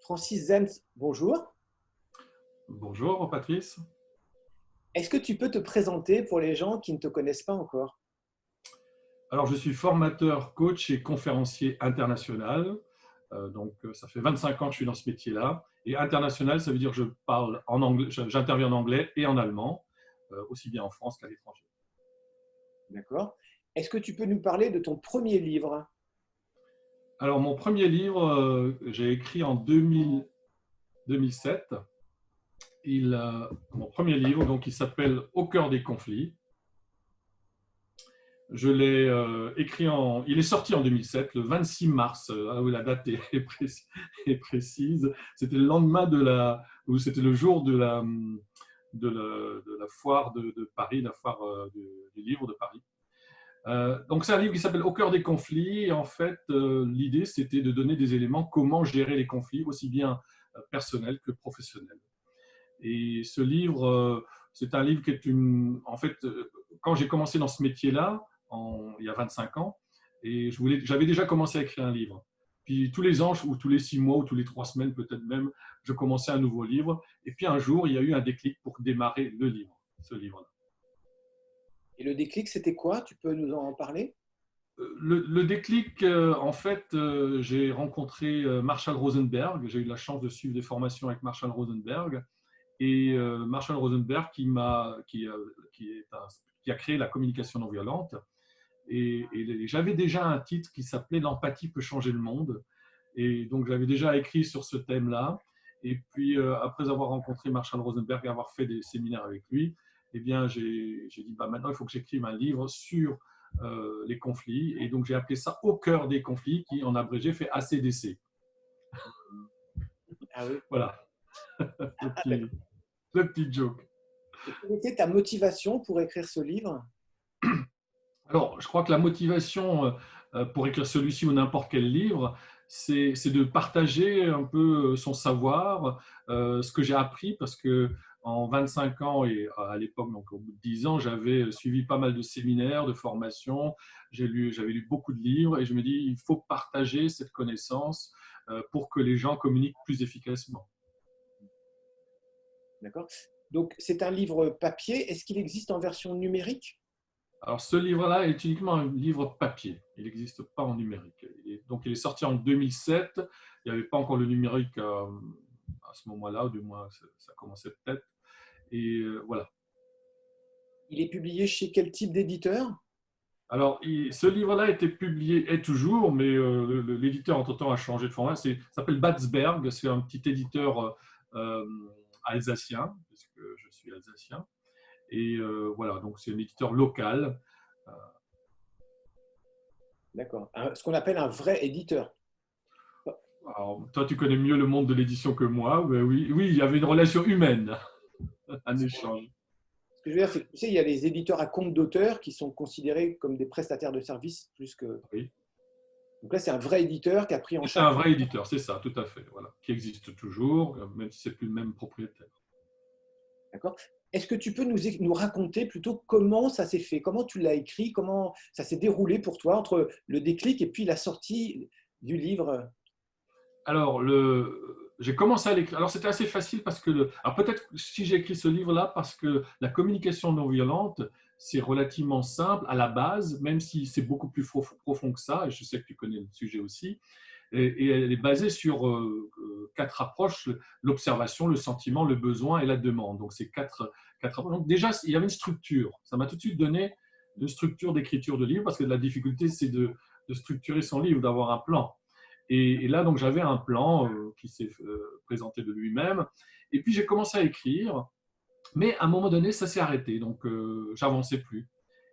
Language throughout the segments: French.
Francis Zems, bonjour. Bonjour Patrice. Est-ce que tu peux te présenter pour les gens qui ne te connaissent pas encore? Alors je suis formateur, coach et conférencier international. Ça fait 25 ans que je suis dans ce métier-là. Et international, ça veut dire que je parle en anglais, j'interviens en anglais et en allemand, aussi bien en France qu'à l'étranger. D'accord. Est-ce que tu peux nous parler de ton premier livre? Alors mon premier livre, j'ai écrit en 2007. Mon premier livre, donc, il s'appelle Au cœur des conflits. Je l'ai écrit il est sorti en 2007, le 26 mars. Oui, la date est précise. C'était le lendemain ou c'était le jour de la foire de Paris, la foire du livre de Paris. Donc c'est un livre qui s'appelle Au cœur des conflits. Et en fait, l'idée c'était de donner des éléments comment gérer les conflits, aussi bien personnels que professionnels. Et ce livre, c'est un livre qui est en fait, quand j'ai commencé dans ce métier-là, il y a 25 ans, et j'avais déjà commencé à écrire un livre. Puis tous les ans, ou tous les 6 mois, ou tous les 3 semaines peut-être même, je commençais un nouveau livre. Et puis un jour, il y a eu un déclic pour démarrer ce livre-là. Et le déclic, c'était quoi? Tu peux nous en parler? Le déclic, en fait, j'ai rencontré Marshall Rosenberg. J'ai eu la chance de suivre des formations avec Marshall Rosenberg. Et Marshall Rosenberg qui a créé la communication non violente. Et j'avais déjà un titre qui s'appelait L'empathie peut changer le monde. Et donc, j'avais déjà écrit sur ce thème-là. Et puis, après avoir rencontré Marshall Rosenberg et avoir fait des séminaires avec lui, eh bien, j'ai dit, maintenant, il faut que j'écrive un livre sur les conflits. Et donc, j'ai appelé ça Au cœur des conflits, qui, en abrégé, fait ACDC. Ah oui. Voilà, Ah, d'accord. le petit joke. Et quelle était ta motivation pour écrire ce livre? Alors, je crois que la motivation pour écrire celui-ci ou n'importe quel livre, c'est de partager un peu son savoir, ce que j'ai appris, parce que en 25 ans et à l'époque, donc au bout de 10 ans, j'avais suivi pas mal de séminaires, de formations, j'avais lu beaucoup de livres et je me dis, il faut partager cette connaissance pour que les gens communiquent plus efficacement. D'accord. Donc, c'est un livre papier. Est-ce qu'il existe en version numérique? Alors, ce livre-là est uniquement un livre papier. Il n'existe pas en numérique. Donc, il est sorti en 2007. Il n'y avait pas encore le numérique à ce moment-là, ou du moins, ça commençait peut-être. Et voilà. Il est publié chez quel type d'éditeur? Alors, ce livre-là a été publié, est toujours, mais l'éditeur, entre-temps, a changé de format. Ça s'appelle Batsberg. C'est un petit éditeur alsacien, puisque je suis alsacien. Et voilà, donc c'est un éditeur local. D'accord. Ce qu'on appelle un vrai éditeur. Alors, toi, tu connais mieux le monde de l'édition que moi. Mais oui, oui, il y avait une relation humaine, un échange. Ce que je veux dire, c'est que tu sais, il y a les éditeurs à compte d'auteur qui sont considérés comme des prestataires de services plus que. Oui. Donc là, c'est un vrai éditeur qui a pris en C'est charge. un vrai éditeur, c'est ça, tout à fait. Voilà, qui existe toujours, même si c'est plus le même propriétaire. D'accord. Est-ce que tu peux nous raconter plutôt comment ça s'est fait? Comment tu l'as écrit? Comment ça s'est déroulé pour toi entre le déclic et puis la sortie du livre? Alors, j'ai commencé à l'écrire. Alors, c'était assez facile parce que, alors peut-être si j'ai écrit ce livre-là, parce que la communication non violente, c'est relativement simple à la base, même si c'est beaucoup plus profond que ça, et je sais que tu connais le sujet aussi. Et elle est basée sur 4 approches, l'observation, le sentiment, le besoin et la demande. Donc, c'est quatre approches. Donc, déjà, il y avait une structure. Ça m'a tout de suite donné une structure d'écriture de livre, parce que la difficulté, c'est de structurer son livre, d'avoir un plan. Et là, donc, j'avais un plan qui s'est présenté de lui-même. Et puis, j'ai commencé à écrire, mais à un moment donné, ça s'est arrêté. Donc, j'avançais plus.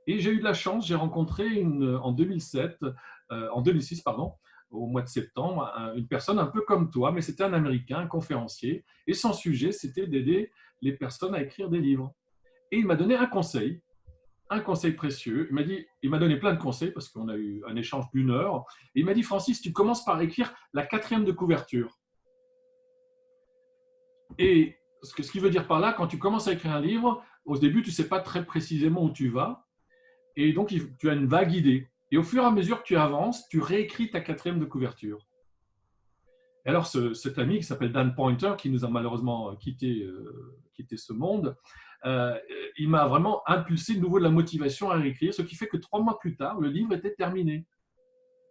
Et j'ai eu de la chance, j'ai rencontré en 2006, pardon, au mois de septembre, une personne un peu comme toi, mais c'était un Américain, un conférencier, et son sujet, c'était d'aider les personnes à écrire des livres. Et il m'a donné un conseil précieux. Il m'a donné plein de conseils parce qu'on a eu un échange d'une heure. Et il m'a dit, Francis, tu commences par écrire la 4e de couverture. Et ce qui veut dire par là, quand tu commences à écrire un livre, au début, tu ne sais pas très précisément où tu vas. Et donc, tu as une vague idée. Et au fur et à mesure que tu avances, tu réécris ta 4e de couverture. Et alors, cet ami qui s'appelle Dan Pointer, qui nous a malheureusement quitté ce monde, euh, il m'a vraiment impulsé de nouveau de la motivation à réécrire, ce qui fait que 3 mois plus tard, le livre était terminé.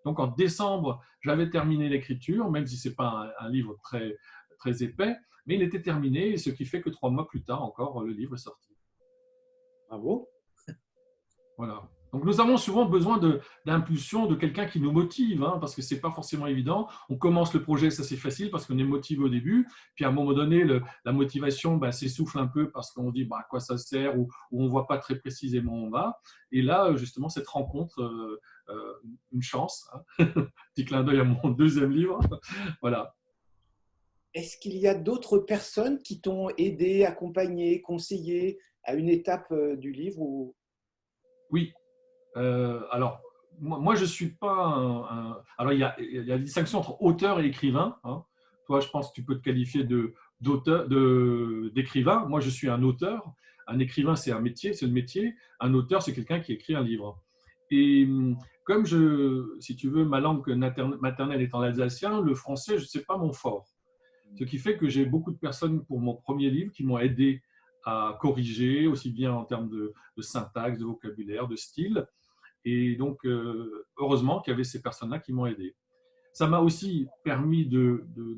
Donc en décembre, j'avais terminé l'écriture, même si ce n'est pas un livre très, très épais, mais il était terminé, ce qui fait que 3 mois plus tard encore, le livre est sorti. Bravo. Voilà. Donc nous avons souvent besoin d'impulsion, de quelqu'un qui nous motive, hein, parce que ce n'est pas forcément évident. On commence le projet, ça c'est facile parce qu'on est motivé au début, puis à un moment donné, la motivation s'essouffle un peu parce qu'on se dit à quoi ça sert, ou on ne voit pas très précisément où on va. Et là, justement, cette rencontre, une chance, hein. Petit clin d'œil à mon deuxième livre. Voilà. Est-ce qu'il y a d'autres personnes qui t'ont aidé, accompagné, conseillé à une étape du livre ou... Oui. Alors, moi, je ne suis pas alors, il y a une distinction entre auteur et écrivain, hein. Toi, je pense que tu peux te qualifier d'écrivain. Moi, je suis un auteur. Un écrivain, c'est un métier, c'est le métier. Un auteur, c'est quelqu'un qui écrit un livre. Et comme si tu veux, ma langue maternelle étant l'alsacien, le français, ce n'est pas mon fort. Ce qui fait que j'ai beaucoup de personnes pour mon premier livre qui m'ont aidé à corriger, aussi bien en termes de syntaxe, de vocabulaire, de style. Et donc, heureusement qu'il y avait ces personnes-là qui m'ont aidé. Ça m'a aussi permis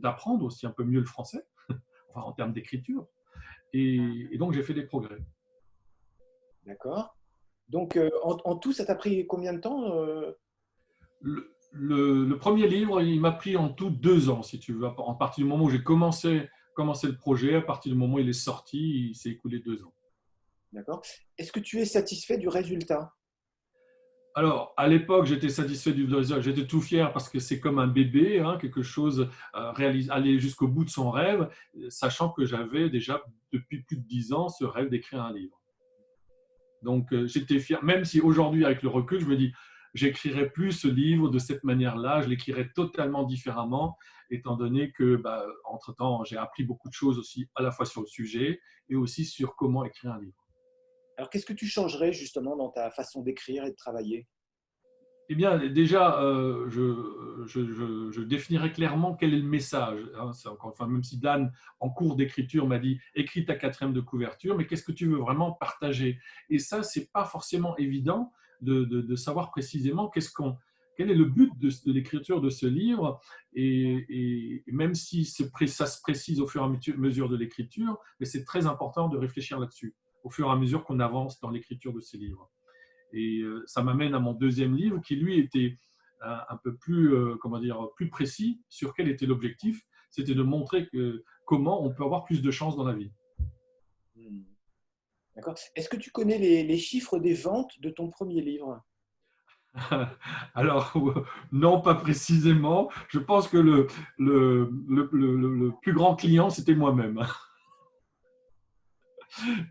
d'apprendre aussi un peu mieux le français, enfin, en termes d'écriture. Et donc, j'ai fait des progrès. D'accord. Donc, en tout, ça t'a pris combien de temps Le premier livre, il m'a pris en tout 2 ans, si tu veux. À partir du moment où j'ai commencé le projet, à partir du moment où il est sorti, il s'est écoulé 2 ans. D'accord. Est-ce que tu es satisfait du résultat? Alors, à l'époque, j'étais satisfait du résultat. J'étais tout fier parce que c'est comme un bébé, hein, quelque chose, aller jusqu'au bout de son rêve, sachant que j'avais déjà, depuis plus de 10 ans, ce rêve d'écrire un livre. Donc, j'étais fier, même si aujourd'hui, avec le recul, je me dis, j'écrirai plus ce livre de cette manière-là, je l'écrirai totalement différemment, étant donné que, entre-temps, j'ai appris beaucoup de choses aussi, à la fois sur le sujet et aussi sur comment écrire un livre. Alors, qu'est-ce que tu changerais justement dans ta façon d'écrire et de travailler? Eh bien, déjà, je définirais clairement quel est le message, hein. Enfin, même si Dan, en cours d'écriture, m'a dit écris ta 4e de couverture, mais qu'est-ce que tu veux vraiment partager? Et ça, c'est pas forcément évident de savoir précisément quel est le but de l'écriture de ce livre. Et même si ça se précise au fur et à mesure de l'écriture, mais c'est très important de réfléchir là-dessus, au fur et à mesure qu'on avance dans l'écriture de ces livres. Et ça m'amène à mon deuxième livre qui, lui, était un peu plus, comment dire, plus précis sur quel était l'objectif. C'était de montrer comment on peut avoir plus de chance dans la vie. Hmm. D'accord. Est-ce que tu connais les chiffres des ventes de ton premier livre? Alors, non, pas précisément. Je pense que le plus grand client, c'était moi-même.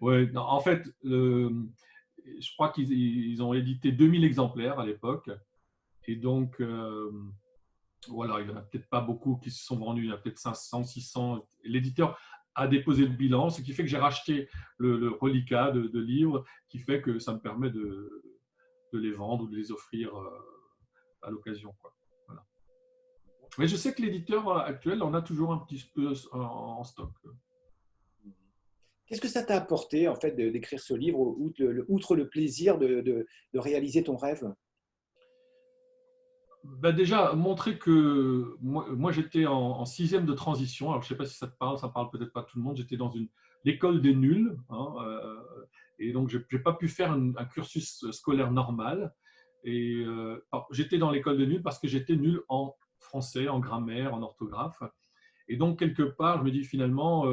Ouais, non, en fait, je crois qu'ils ont édité 2000 exemplaires à l'époque. Et donc, voilà, il n'y en a peut-être pas beaucoup qui se sont vendus, il y en a peut-être 500, 600. L'éditeur a déposé le bilan, ce qui fait que j'ai racheté le reliquat de livres, qui fait que ça me permet de les vendre ou de les offrir à l'occasion, quoi. Voilà. Mais je sais que l'éditeur actuel en a toujours un petit peu en stock. Qu'est-ce que ça t'a apporté en fait d'écrire ce livre, outre le plaisir de réaliser ton rêve? Déjà, montrer que moi j'étais en 6e de transition. Alors, je ne sais pas si ça parle peut-être pas tout le monde. J'étais dans l'école des nuls, hein, et donc je n'ai pas pu faire un cursus scolaire normal. Et j'étais dans l'école des nuls parce que j'étais nul en français, en grammaire, en orthographe. Et donc, quelque part, je me dis finalement,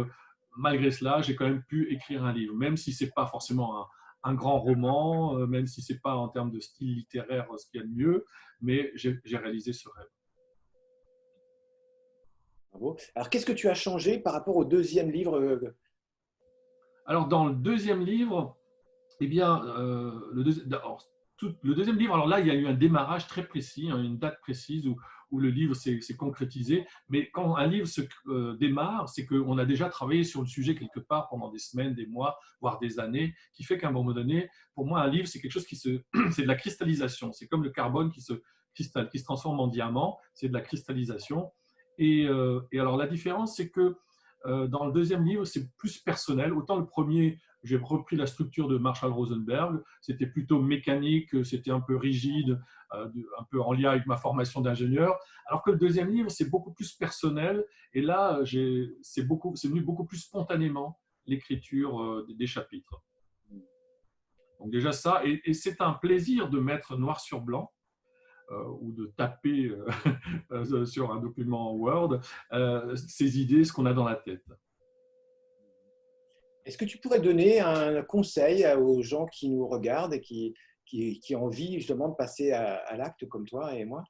malgré cela, j'ai quand même pu écrire un livre, même si ce n'est pas forcément un grand roman, même si ce n'est pas en termes de style littéraire ce qu'il y a de mieux, mais j'ai réalisé ce rêve. Bravo. Alors, qu'est-ce que tu as changé par rapport au deuxième livre? Alors, dans le deuxième livre, eh bien, le deuxième livre, alors là, il y a eu un démarrage très précis, hein, une date précise où le livre s'est concrétisé. Mais quand un livre se démarre, c'est qu'on a déjà travaillé sur le sujet quelque part pendant des semaines, des mois, voire des années, qui fait qu'à un moment donné, pour moi, un livre, c'est quelque chose c'est de la cristallisation. C'est comme le carbone qui se transforme en diamant, c'est de la cristallisation. Et alors, la différence, c'est que dans le deuxième livre, c'est plus personnel. Autant le premier, j'ai repris la structure de Marshall Rosenberg. C'était plutôt mécanique, c'était un peu rigide, un peu en lien avec ma formation d'ingénieur. Alors que le deuxième livre, c'est beaucoup plus personnel. Et là, c'est venu beaucoup plus spontanément, l'écriture des chapitres. Donc déjà ça, et c'est un plaisir de mettre noir sur blanc ou de taper sur un document Word ces idées, ce qu'on a dans la tête. Est-ce que tu pourrais donner un conseil aux gens qui nous regardent et qui ont envie justement de passer à l'acte comme toi et moi?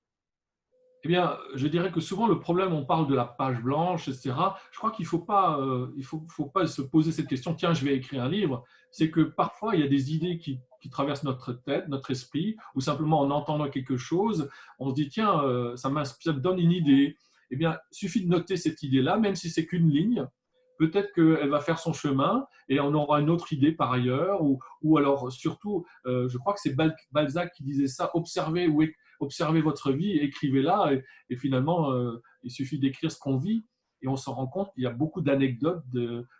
Eh bien, je dirais que souvent, le problème, on parle de la page blanche, etc. Je crois qu'il ne faut pas se poser cette question, tiens, je vais écrire un livre. C'est que parfois, il y a des idées qui traversent notre tête, notre esprit, ou simplement en entendant quelque chose, on se dit, tiens, ça me donne une idée. Eh bien, il suffit de noter cette idée-là, même si c'est qu'une ligne. Peut-être qu'elle va faire son chemin et on aura une autre idée par ailleurs. Ou alors, surtout, je crois que c'est Balzac qui disait ça, observez votre vie et écrivez-la. Et finalement, il suffit d'écrire ce qu'on vit et on s'en rend compte qu'il y a beaucoup d'anecdotes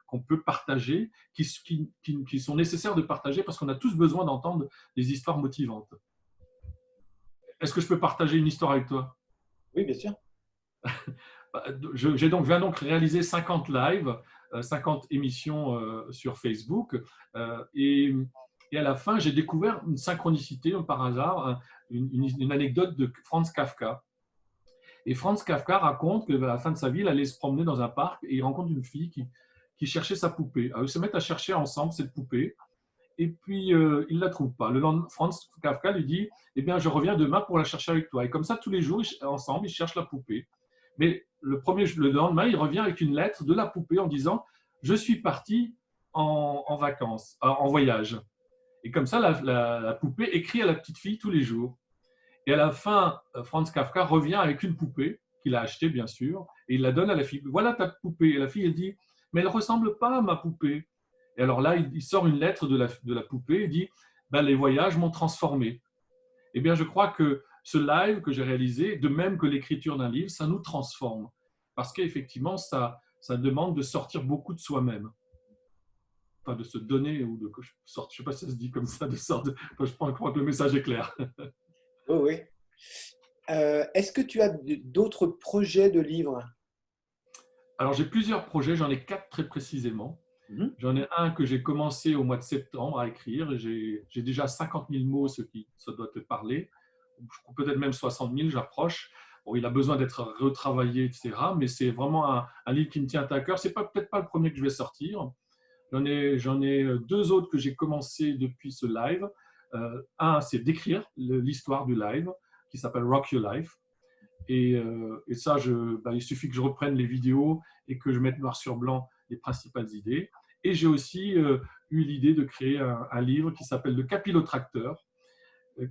qu'on peut partager, qui sont nécessaires de partager parce qu'on a tous besoin d'entendre des histoires motivantes. Est-ce que je peux partager une histoire avec toi? Oui, bien sûr. Viens donc réaliser 50 lives, 50 émissions sur Facebook. Et à la fin, j'ai découvert une synchronicité, par hasard, une anecdote de Franz Kafka. Et Franz Kafka raconte qu'à la fin de sa vie, il allait se promener dans un parc et il rencontre une fille qui cherchait sa poupée. Alors, ils se mettent à chercher ensemble cette poupée. Et puis, il ne la trouve pas. Le lendemain, Franz Kafka lui dit, eh bien, je reviens demain pour la chercher avec toi. Et comme ça, tous les jours, ensemble, ils cherchent la poupée. Mais le lendemain, il revient avec une lettre de la poupée en disant « Je suis parti en vacances, en voyage ». Et comme ça, la poupée écrit à la petite fille tous les jours. Et à la fin, Franz Kafka revient avec une poupée qu'il a achetée, bien sûr, et il la donne à la fille. « Voilà ta poupée ». Et la fille, elle dit « Mais elle ne ressemble pas à ma poupée ». Et alors là, il sort une lettre de la poupée et dit ben, « Les voyages m'ont transformé ». Eh bien, je crois que ce live que j'ai réalisé, de même que l'écriture d'un livre, ça nous transforme. Parce qu'effectivement, ça demande de sortir beaucoup de soi-même. Enfin, de se donner, ou de sortir, je ne sais pas si ça se dit comme ça, enfin, je crois que le message est clair. Oui, oui. Est-ce que tu as d'autres projets de livres? Alors, j'ai plusieurs projets, j'en ai 4 très précisément. J'en ai un que j'ai commencé au mois de septembre à écrire. J'ai déjà 50 000 mots, ce qui ça doit te parler. Peut-être même 60 000, j'approche. Bon, il a besoin d'être retravaillé, etc. Mais c'est vraiment un livre qui me tient à cœur. Ce n'est peut-être pas le premier que je vais sortir. J'en ai 2 autres que j'ai commencé depuis ce live. Un, c'est d'écrire l'histoire du live, qui s'appelle Rock Your Life. Et ça, il suffit que je reprenne les vidéos et que je mette noir sur blanc les principales idées. Et j'ai aussi eu l'idée de créer un livre qui s'appelle Le capillotracteur.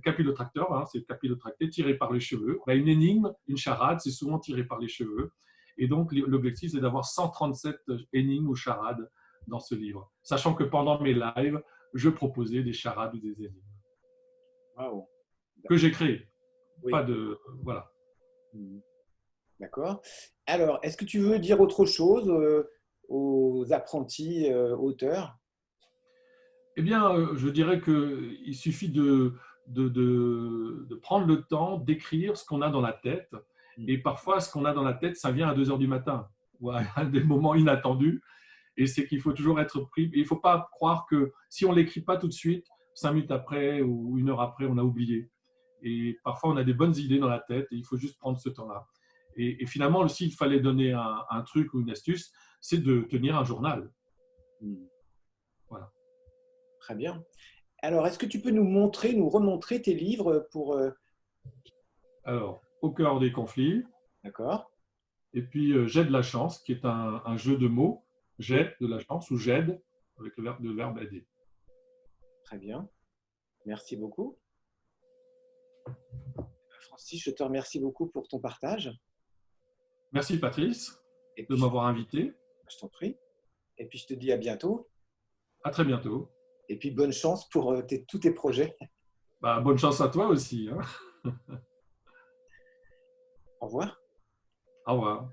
Capillotracteur, hein, c'est capillotracté, tiré par les cheveux. Une énigme, une charade, c'est souvent tiré par les cheveux. Et donc, l'objectif, c'est d'avoir 137 énigmes ou charades dans ce livre. Sachant que pendant mes lives, je proposais des charades ou des énigmes. Wow. Que j'ai créées. Oui. Pas de. Voilà. D'accord. Alors, est-ce que tu veux dire autre chose aux apprentis auteurs? Eh bien, je dirais qu'il suffit de prendre le temps d'écrire ce qu'on a dans la tête. Et parfois, ce qu'on a dans la tête, ça vient à 2 heures du matin, ou à des moments inattendus. Et c'est qu'il faut toujours être pris. Et il ne faut pas croire que si on ne l'écrit pas tout de suite, 5 minutes après ou 1 heure après, on a oublié. Et parfois, on a des bonnes idées dans la tête et il faut juste prendre ce temps-là. Et finalement, s'il fallait donner un truc ou une astuce, c'est de tenir un journal. Voilà. Très bien. Alors, est-ce que tu peux nous remontrer tes livres pour… Alors, Au cœur des conflits. D'accord. Et puis, J'ai de la chance, qui est un jeu de mots. J'ai de la chance ou j'aide, avec le verbe aider. Très bien. Merci beaucoup. Francis, je te remercie beaucoup pour ton partage. Merci Patrice de m'avoir invité. Je t'en prie. Et puis, je te dis à bientôt. À très bientôt. Et puis, bonne chance pour tous tes projets. Bonne chance à toi aussi. Hein. Au revoir. Au revoir.